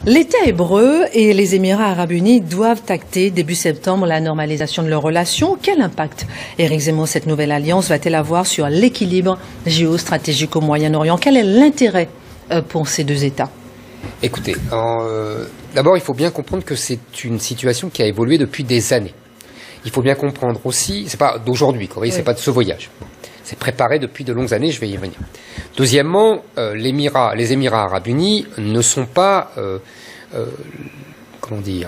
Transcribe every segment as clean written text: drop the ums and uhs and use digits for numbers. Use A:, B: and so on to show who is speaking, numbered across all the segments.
A: L'État hébreu et les Émirats arabes unis doivent acter début septembre la normalisation de leurs relations. Quel impact, Éric Zemmour, cette nouvelle alliance va-t-elle avoir sur l'équilibre géostratégique au Moyen-Orient? Quel est l'intérêt pour ces deux États?
B: Écoutez, d'abord il faut bien comprendre que c'est une situation qui a évolué depuis des années. Il faut bien comprendre aussi, c'est pas d'aujourd'hui, oui. C'est pas de ce voyage. C'est préparé depuis de longues années, je vais y revenir. Deuxièmement, les Émirats arabes unis ne sont pas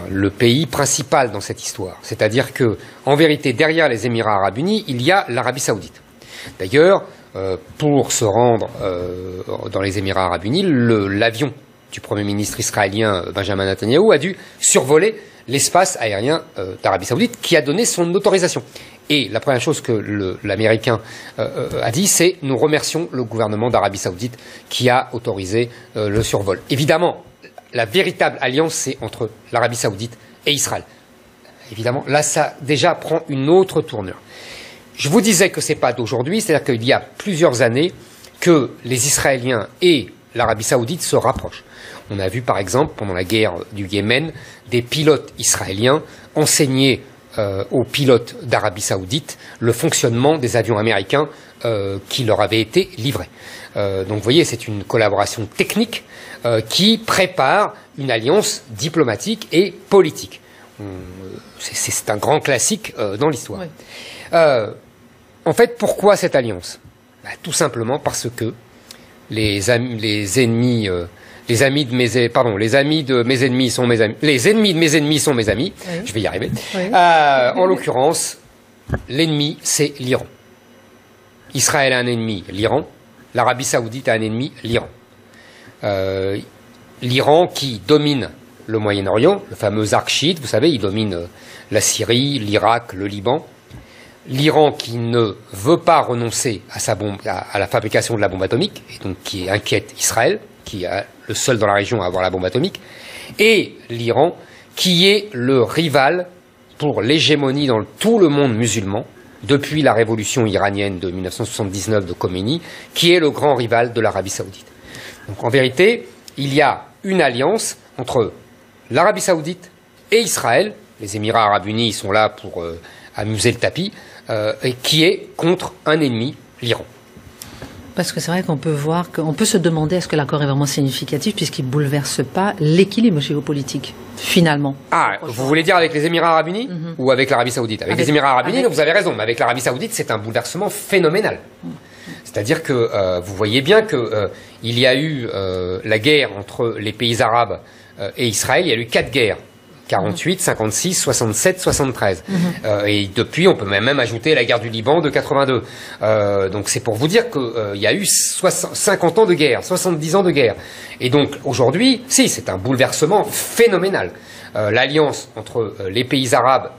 B: le pays principal dans cette histoire. C'est-à-dire que, en vérité, derrière les Émirats arabes unis, il y a l'Arabie saoudite. D'ailleurs, pour se rendre dans les Émirats arabes unis, l'avion du Premier ministre israélien Benjamin Netanyahou a dû survoler l'espace aérien d'Arabie saoudite qui a donné son autorisation. Et la première chose que l'Américain a dit, c'est « nous remercions le gouvernement d'Arabie saoudite qui a autorisé le survol ». Évidemment, la véritable alliance, c'est entre l'Arabie saoudite et Israël. Évidemment, là, ça déjà prend une autre tournure. Je vous disais que ce n'est pas d'aujourd'hui, c'est-à-dire qu'il y a plusieurs années que les Israéliens et l'Arabie saoudite se rapprochent. On a vu par exemple, pendant la guerre du Yémen, des pilotes israéliens enseigner aux pilotes d'Arabie saoudite le fonctionnement des avions américains qui leur avaient été livrés. Donc vous voyez, c'est une collaboration technique qui prépare une alliance diplomatique et politique. C'est un grand classique dans l'histoire. Oui. En fait, pourquoi cette alliance? Tout simplement parce que les ennemis de mes ennemis sont mes amis. Les ennemis de mes ennemis sont mes amis. Oui. Je vais y arriver. Oui. En l'occurrence, l'ennemi, c'est l'Iran. Israël a un ennemi, l'Iran. L'Arabie saoudite a un ennemi, l'Iran. L'Iran qui domine le Moyen-Orient, le fameux arc chiite, vous savez, il domine la Syrie, l'Irak, le Liban. L'Iran qui ne veut pas renoncer à la fabrication de la bombe atomique, et donc qui inquiète Israël, qui est le seul dans la région à avoir la bombe atomique, et l'Iran qui est le rival pour l'hégémonie dans tout le monde musulman, depuis la révolution iranienne de 1979 de Khomeini, qui est le grand rival de l'Arabie saoudite. Donc en vérité, il y a une alliance entre l'Arabie saoudite et Israël. Les Émirats arabes unis sont là pour amuser le tapis, et qui est contre un ennemi, l'Iran.
A: Parce que c'est vrai qu'on peut voir qu'on peut se demander est-ce que l'accord est vraiment significatif puisqu'il ne bouleverse pas l'équilibre géopolitique, finalement. Ah,
B: vous voulez dire avec les Émirats arabes unis ou avec l'Arabie saoudite? Avec les Émirats arabes unis, vous avez raison, mais avec l'Arabie saoudite, c'est un bouleversement phénoménal. C'est-à-dire que vous voyez bien qu'il y a eu la guerre entre les pays arabes et Israël, il y a eu 4 guerres. 48, 56, 67, 73. Et depuis, on peut même ajouter la guerre du Liban de 82. Donc c'est pour vous dire qu'il y a eu 50 ans de guerre, 70 ans de guerre. Et donc aujourd'hui, si, c'est un bouleversement phénoménal. L'alliance entre les pays arabes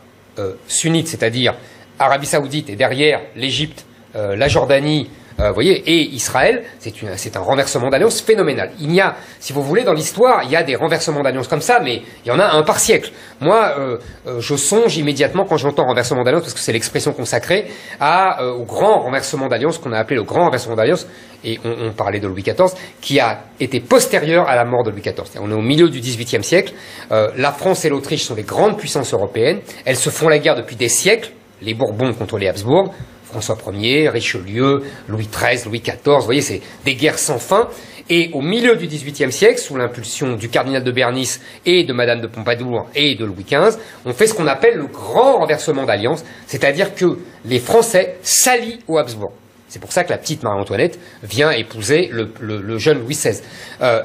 B: sunnites, c'est-à-dire Arabie saoudite et derrière l'Égypte, la Jordanie, vous voyez, et Israël, c'est un renversement d'alliance phénoménal. Il y a, si vous voulez, dans l'histoire, il y a des renversements d'alliance comme ça, mais il y en a un par siècle. Moi, je songe immédiatement, quand j'entends renversement d'alliance, parce que c'est l'expression consacrée, au grand renversement d'alliance, qu'on a appelé le grand renversement d'alliance, et on parlait de Louis XIV, qui a été postérieur à la mort de Louis XIV. On est au milieu du XVIIIe siècle. La France et l'Autriche sont les grandes puissances européennes. Elles se font la guerre depuis des siècles, les Bourbons contre les Habsbourg, François Ier, Richelieu, Louis XIII, Louis XIV, vous voyez, c'est des guerres sans fin. Et au milieu du XVIIIe siècle, sous l'impulsion du cardinal de Bernis et de Madame de Pompadour et de Louis XV, on fait ce qu'on appelle le grand renversement d'alliance, c'est-à-dire que les Français s'allient aux Habsbourg. C'est pour ça que la petite Marie-Antoinette vient épouser le jeune Louis XVI.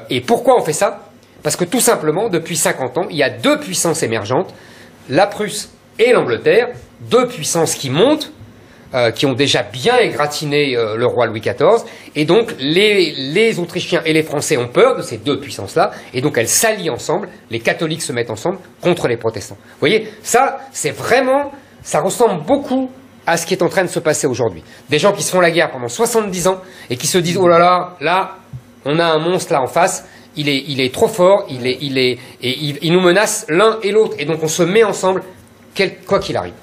B: Et pourquoi on fait ça? Parce que tout simplement, depuis 50 ans, il y a 2 puissances émergentes, la Prusse et l'Angleterre, 2 puissances qui montent, qui ont déjà bien égratigné le roi Louis XIV, et donc les Autrichiens et les Français ont peur de ces 2 puissances-là, et donc elles s'allient ensemble, les catholiques se mettent ensemble contre les protestants. Vous voyez, ça, c'est vraiment, ça ressemble beaucoup à ce qui est en train de se passer aujourd'hui. Des gens qui se font la guerre pendant 70 ans, et qui se disent, oh là, on a un monstre là en face, il est trop fort, il nous menace l'un et l'autre, et donc on se met ensemble, quoi qu'il arrive.